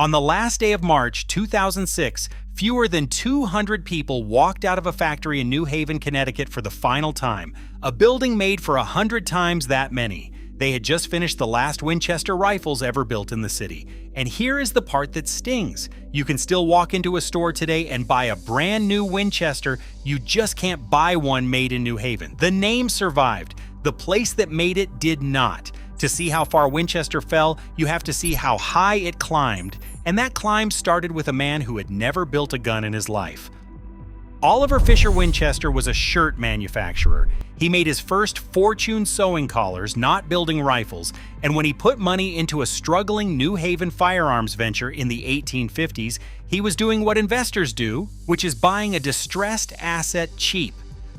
On the last day of March 2006, fewer than 200 people walked out of a factory in New Haven, Connecticut for the final time, a building made for 100 times that many. They had just finished the last Winchester rifles ever built in the city. And here is the part that stings. You can still walk into a store today and buy a brand new Winchester. You just can't buy one made in New Haven. The name survived. The place that made it did not. To see how far Winchester fell, you have to see how high it climbed. And that climb started with a man who had never built a gun in his life. Oliver Fisher Winchester was a shirt manufacturer. He made his first fortune sewing collars, not building rifles, and when he put money into a struggling New Haven firearms venture in the 1850s, he was doing what investors do, which is buying a distressed asset cheap.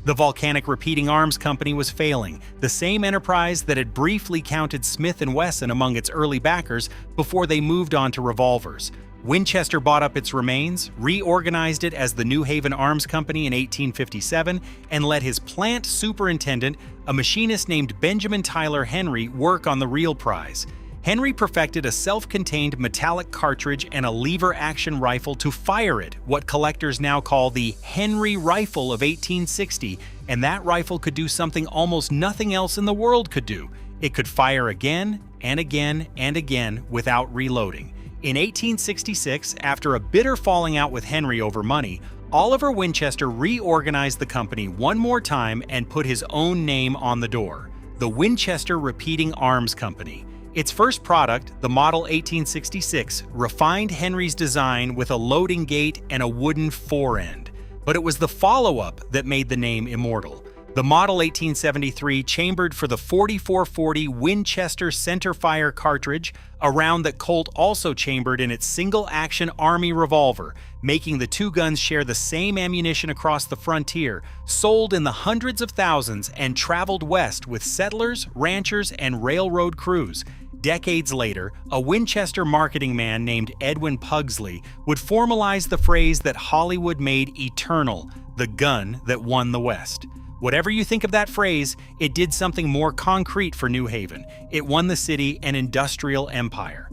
The Volcanic Repeating Arms Company was failing, the same enterprise that had briefly counted Smith & Wesson among its early backers before they moved on to revolvers. Winchester bought up its remains, reorganized it as the New Haven Arms Company in 1857, and let his plant superintendent, a machinist named Benjamin Tyler Henry, work on the real prize. Henry perfected a self-contained metallic cartridge and a lever-action rifle to fire it, what collectors now call the Henry Rifle of 1860, and that rifle could do something almost nothing else in the world could do. It could fire again and again and again without reloading. In 1866, after a bitter falling out with Henry over money, Oliver Winchester reorganized the company one more time and put his own name on the door, the Winchester Repeating Arms Company. Its first product, the Model 1866, refined Henry's design with a loading gate and a wooden fore-end. But it was the follow-up that made the name immortal. The Model 1873 chambered for the 4440 Winchester centerfire cartridge, a round that Colt also chambered in its single-action Army revolver, making the two guns share the same ammunition across the frontier, sold in the hundreds of thousands and traveled west with settlers, ranchers, and railroad crews. Decades later, a Winchester marketing man named Edwin Pugsley would formalize the phrase that Hollywood made eternal, the gun that won the West. Whatever you think of that phrase, it did something more concrete for New Haven. It won the city an industrial empire.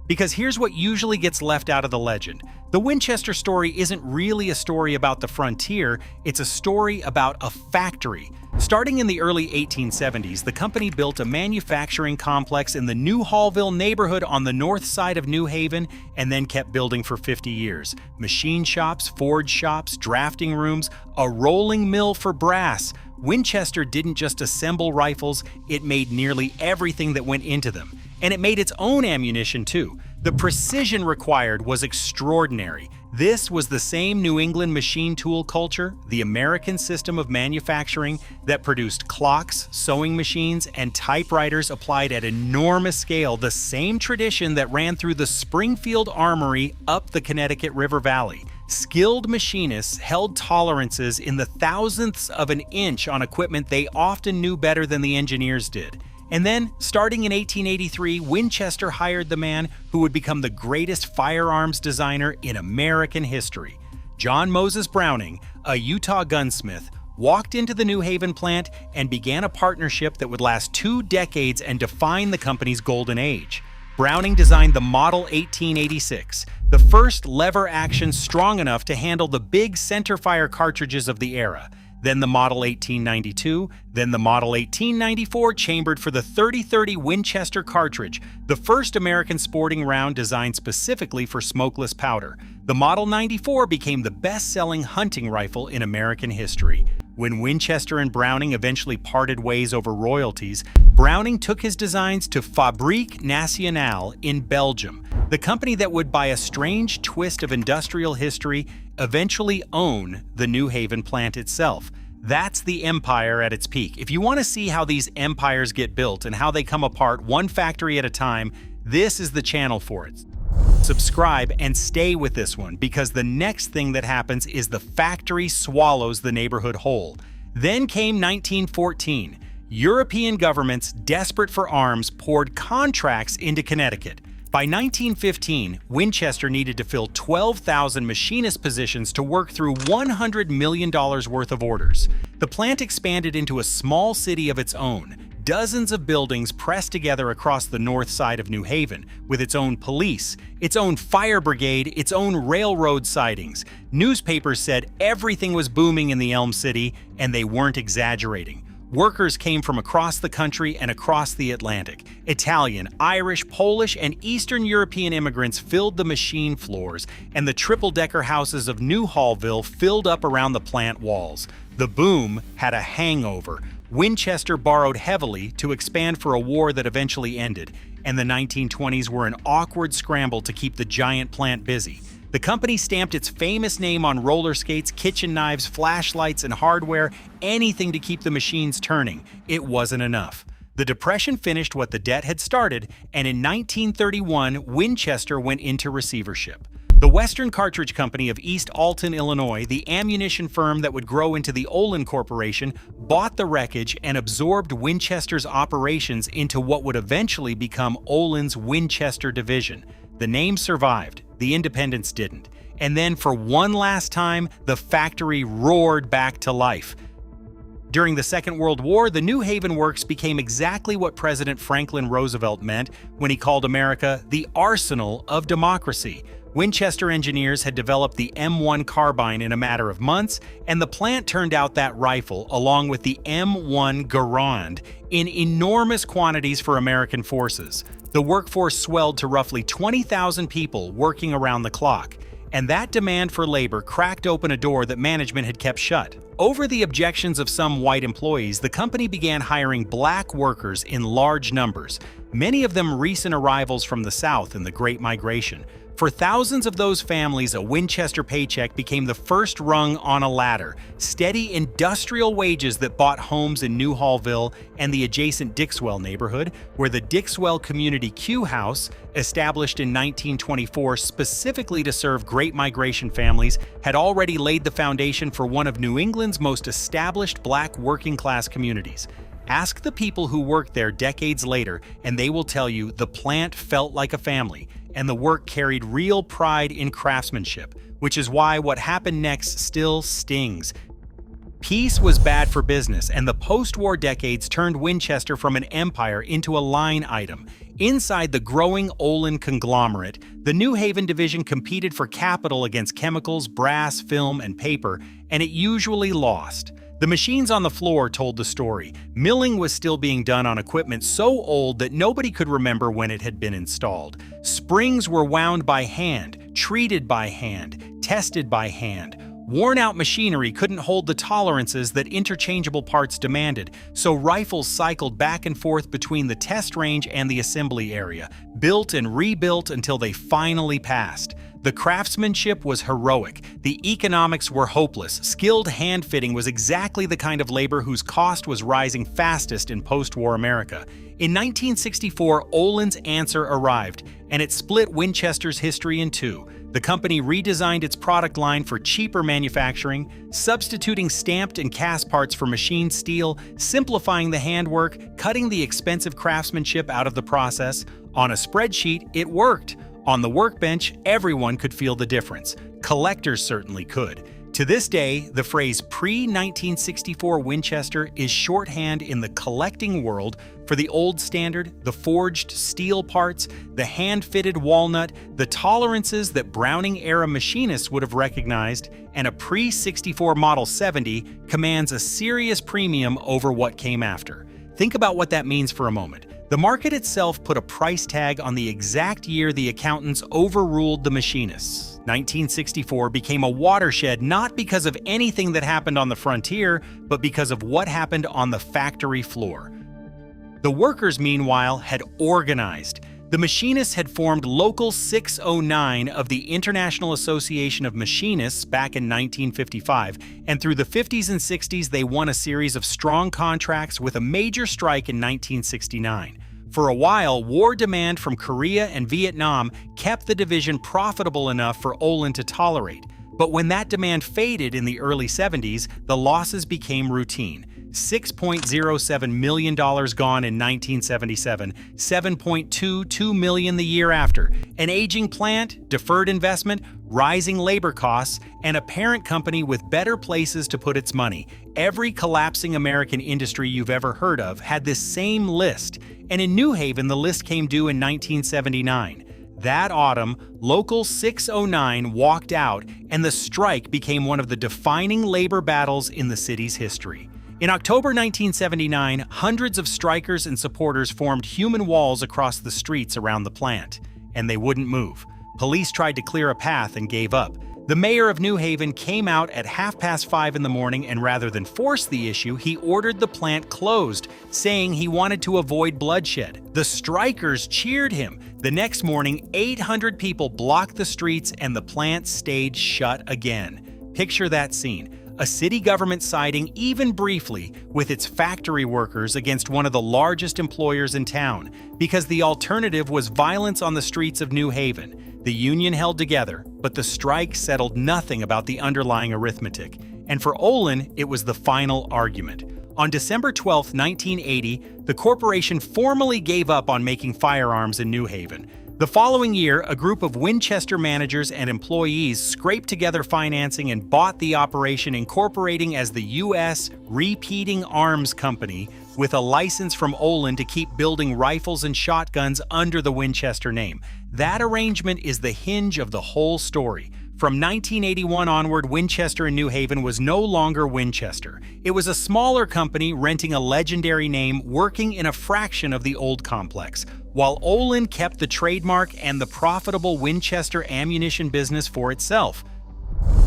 Because here's what usually gets left out of the legend. The Winchester story isn't really a story about the frontier, it's a story about a factory. Starting in the early 1870s, the company built a manufacturing complex in the New Hallville neighborhood on the north side of New Haven and then kept building for 50 years. Machine shops, forge shops, drafting rooms, a rolling mill for brass. Winchester didn't just assemble rifles, it made nearly everything that went into them. And it made its own ammunition too. The precision required was extraordinary. This was the same New England machine tool culture, the American system of manufacturing that produced clocks, sewing machines, and typewriters applied at enormous scale, the same tradition that ran through the Springfield Armory up the Connecticut River Valley. Skilled machinists held tolerances in the thousandths of an inch on equipment they often knew better than the engineers did. And then, starting in 1883, Winchester hired the man who would become the greatest firearms designer in American history. John Moses Browning, a Utah gunsmith, walked into the New Haven plant and began a partnership that would last 2 decades and define the company's golden age. Browning designed the Model 1886, the first lever action strong enough to handle the big centerfire cartridges of the era. Then the Model 1892, then the Model 1894 chambered for the .30-30 Winchester cartridge, the first American sporting round designed specifically for smokeless powder. The Model 94 became the best-selling hunting rifle in American history. When Winchester and Browning eventually parted ways over royalties, Browning took his designs to Fabrique Nationale in Belgium, the company that would, by a strange twist of industrial history, eventually own the New Haven plant itself. That's the empire at its peak. If you want to see how these empires get built and how they come apart one factory at a time, this is the channel for it. Subscribe and stay with this one, because the next thing that happens is the factory swallows the neighborhood whole. Then came 1914. European governments, desperate for arms, poured contracts into Connecticut. By 1915, Winchester needed to fill 12,000 machinist positions to work through $100 million worth of orders. The plant expanded into a small city of its own, Dozens of buildings pressed together across the north side of New Haven, with its own police, its own fire brigade, its own railroad sidings. Newspapers said everything was booming in the Elm City, and they weren't exaggerating. Workers came from across the country and across the Atlantic. Italian, Irish, Polish, and Eastern European immigrants filled the machine floors, and the triple-decker houses of New Hallville filled up around the plant walls. The boom had a hangover. Winchester borrowed heavily to expand for a war that eventually ended, and the 1920s were an awkward scramble to keep the giant plant busy. The company stamped its famous name on roller skates, kitchen knives, flashlights, and hardware, anything to keep the machines turning. It wasn't enough. The Depression finished what the debt had started, and in 1931, Winchester went into receivership. The Western Cartridge Company of East Alton, Illinois, the ammunition firm that would grow into the Olin Corporation, bought the wreckage and absorbed Winchester's operations into what would eventually become Olin's Winchester Division. The name survived, the independents didn't. And then for one last time, the factory roared back to life. During the Second World War, the New Haven Works became exactly what President Franklin Roosevelt meant when he called America the arsenal of democracy. Winchester engineers had developed the M1 carbine in a matter of months, and the plant turned out that rifle, along with the M1 Garand, in enormous quantities for American forces. The workforce swelled to roughly 20,000 people working around the clock, and that demand for labor cracked open a door that management had kept shut. Over the objections of some white employees, the company began hiring black workers in large numbers, many of them recent arrivals from the South in the Great Migration. For thousands of those families, a Winchester paycheck became the first rung on a ladder, steady industrial wages that bought homes in New Hallville and the adjacent Dixwell neighborhood, where the Dixwell Community Q House, established in 1924 specifically to serve Great Migration families, had already laid the foundation for one of New England's most established black working-class communities. Ask the people who worked there decades later, and they will tell you the plant felt like a family, and the work carried real pride in craftsmanship, which is why what happened next still stings. Peace was bad for business, and the post-war decades turned Winchester from an empire into a line item. Inside the growing Olin conglomerate, the New Haven division competed for capital against chemicals, brass, film, and paper, and it usually lost. The machines on the floor told the story. Milling was still being done on equipment so old that nobody could remember when it had been installed. Springs were wound by hand, treated by hand, tested by hand. Worn-out machinery couldn't hold the tolerances that interchangeable parts demanded, so rifles cycled back and forth between the test range and the assembly area, built and rebuilt until they finally passed. The craftsmanship was heroic. The economics were hopeless. Skilled hand-fitting was exactly the kind of labor whose cost was rising fastest in post-war America. In 1964, Olin's answer arrived, and it split Winchester's history in two. The company redesigned its product line for cheaper manufacturing, substituting stamped and cast parts for machined steel, simplifying the handwork, cutting the expensive craftsmanship out of the process. On a spreadsheet, it worked. On the workbench, everyone could feel the difference. Collectors certainly could. To this day, the phrase pre-1964 Winchester is shorthand in the collecting world for the old standard, the forged steel parts, the hand-fitted walnut, the tolerances that Browning-era machinists would have recognized, and a pre-64 Model 70 commands a serious premium over what came after. Think about what that means for a moment. The market itself put a price tag on the exact year the accountants overruled the machinists. 1964 became a watershed not because of anything that happened on the frontier, but because of what happened on the factory floor. The workers, meanwhile, had organized. The machinists had formed Local 609 of the International Association of Machinists back in 1955, and through the 50s and 60s they won a series of strong contracts with a major strike in 1969. For a while, war demand from Korea and Vietnam kept the division profitable enough for Olin to tolerate. But when that demand faded in the early 70s, the losses became routine. $6.07 million gone in 1977, $7.22 million the year after. An aging plant, deferred investment, rising labor costs, and a parent company with better places to put its money. Every collapsing American industry you've ever heard of had this same list, and in New Haven the list came due in 1979. That autumn, Local 609 walked out, and the strike became one of the defining labor battles in the city's history. In October 1979, hundreds of strikers and supporters formed human walls across the streets around the plant, and they wouldn't move. Police tried to clear a path and gave up. The mayor of New Haven came out at 5:30 in the morning, and rather than force the issue, he ordered the plant closed, saying he wanted to avoid bloodshed. The strikers cheered him. The next morning, 800 people blocked the streets and the plant stayed shut again. Picture that scene. A city government siding, even briefly, with its factory workers against one of the largest employers in town, because the alternative was violence on the streets of New Haven. The union held together, but the strike settled nothing about the underlying arithmetic. And for Olin, it was the final argument. On December 12, 1980, the corporation formally gave up on making firearms in New Haven. The following year, a group of Winchester managers and employees scraped together financing and bought the operation, incorporating as the U.S. Repeating Arms Company, with a license from Olin to keep building rifles and shotguns under the Winchester name. That arrangement is the hinge of the whole story. From 1981 onward, Winchester in New Haven was no longer Winchester. It was a smaller company renting a legendary name, working in a fraction of the old complex, while Olin kept the trademark and the profitable Winchester ammunition business for itself.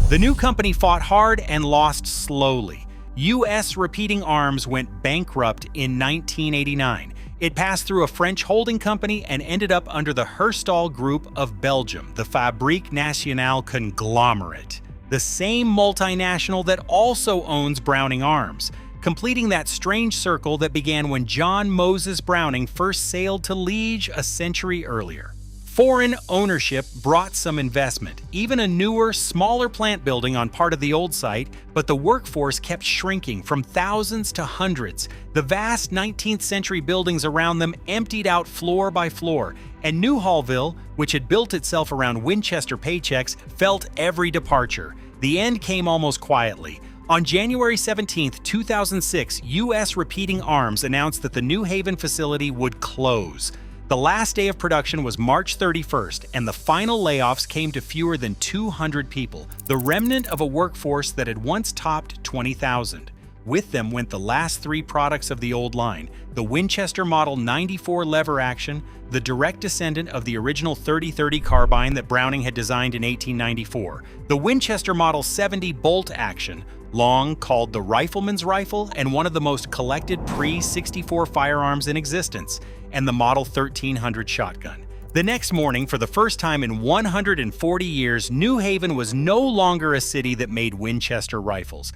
The new company fought hard and lost slowly. U.S. Repeating Arms went bankrupt in 1989. It passed through a French holding company and ended up under the Herstal Group of Belgium, the Fabrique Nationale conglomerate, the same multinational that also owns Browning Arms, completing that strange circle that began when John Moses Browning first sailed to Liege a century earlier. Foreign ownership brought some investment, even a newer, smaller plant building on part of the old site, but the workforce kept shrinking from thousands to hundreds. The vast 19th century buildings around them emptied out floor by floor, and New Hallville, which had built itself around Winchester paychecks, felt every departure. The end came almost quietly. On January 17, 2006, U.S. Repeating Arms announced that the New Haven facility would close. The last day of production was March 31st, and the final layoffs came to fewer than 200 people, the remnant of a workforce that had once topped 20,000. With them went the last three products of the old line: the Winchester Model 94 lever action, the direct descendant of the original 30-30 carbine that Browning had designed in 1894, the Winchester Model 70 bolt action, long called the rifleman's rifle and one of the most collected pre-64 firearms in existence, and the Model 1300 shotgun. The next morning, for the first time in 140 years, New Haven was no longer a city that made Winchester rifles.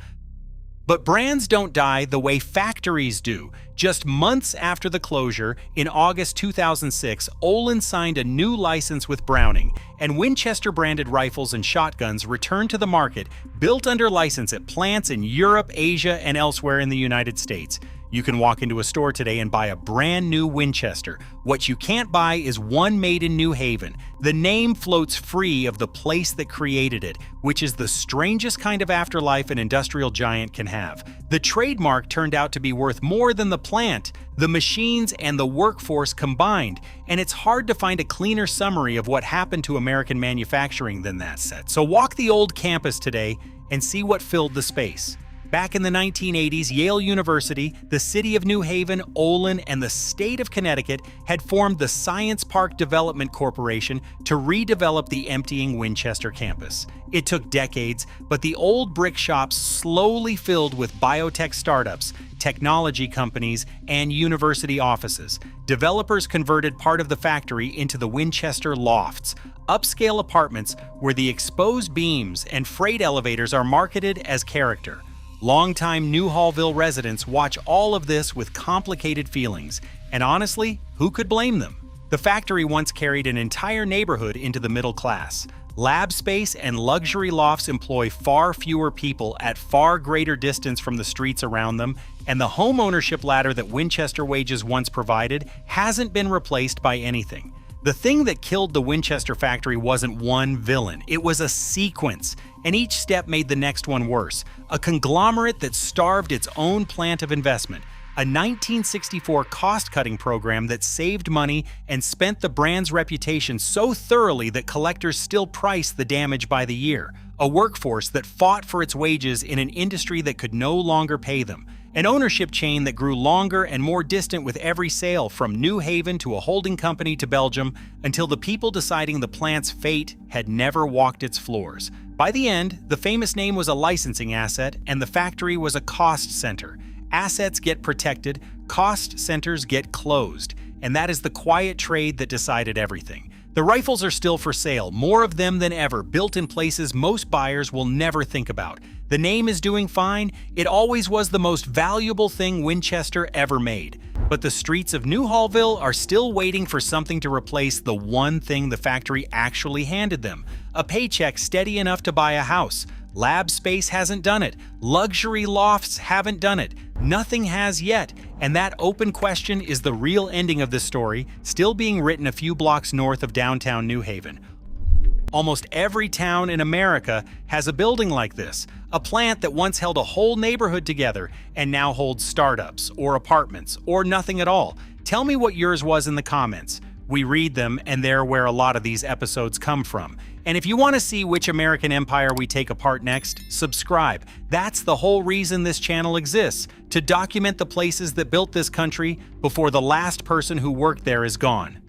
But brands don't die the way factories do. Just months after the closure, in August 2006, Olin signed a new license with Browning, and Winchester-branded rifles and shotguns returned to the market, built under license at plants in Europe, Asia, and elsewhere in the United States. You can walk into a store today and buy a brand new Winchester. What you can't buy is one made in New Haven. The name floats free of the place that created it, which is the strangest kind of afterlife an industrial giant can have. The trademark turned out to be worth more than the plant, the machines, and the workforce combined, and it's hard to find a cleaner summary of what happened to American manufacturing than that set. So walk the old campus today and see what filled the space. Back in the 1980s, Yale University, the city of New Haven, Olin, and the state of Connecticut had formed the Science Park Development Corporation to redevelop the emptying Winchester campus. It took decades, but the old brick shops slowly filled with biotech startups, technology companies, and university offices. Developers converted part of the factory into the Winchester Lofts, upscale apartments where the exposed beams and freight elevators are marketed as character. Longtime New Hallville residents watch all of this with complicated feelings, and honestly, who could blame them? The factory once carried an entire neighborhood into the middle class. Lab space and luxury lofts employ far fewer people at far greater distance from the streets around them, and the home ownership ladder that Winchester wages once provided hasn't been replaced by anything. The thing that killed the Winchester factory wasn't one villain, it was a sequence, and each step made the next one worse. A conglomerate that starved its own plant of investment. A 1964 cost-cutting program that saved money and spent the brand's reputation so thoroughly that collectors still price the damage by the year. A workforce that fought for its wages in an industry that could no longer pay them. An ownership chain that grew longer and more distant with every sale, from New Haven to a holding company to Belgium, until the people deciding the plant's fate had never walked its floors. By the end, the famous name was a licensing asset, and the factory was a cost center. Assets get protected, cost centers get closed, and that is the quiet trade that decided everything. The rifles are still for sale, more of them than ever, built in places most buyers will never think about. The name is doing fine, it always was the most valuable thing Winchester ever made. But the streets of New Hallville are still waiting for something to replace the one thing the factory actually handed them. A paycheck steady enough to buy a house. Lab space hasn't done it. Luxury lofts haven't done it. Nothing has yet. And that open question is the real ending of this story, still being written a few blocks north of downtown New Haven. Almost every town in America has a building like this, a plant that once held a whole neighborhood together and now holds startups or apartments or nothing at all. Tell me what yours was in the comments. We read them, and they're where a lot of these episodes come from. And if you want to see which American empire we take apart next, subscribe. That's the whole reason this channel exists, to document the places that built this country before the last person who worked there is gone.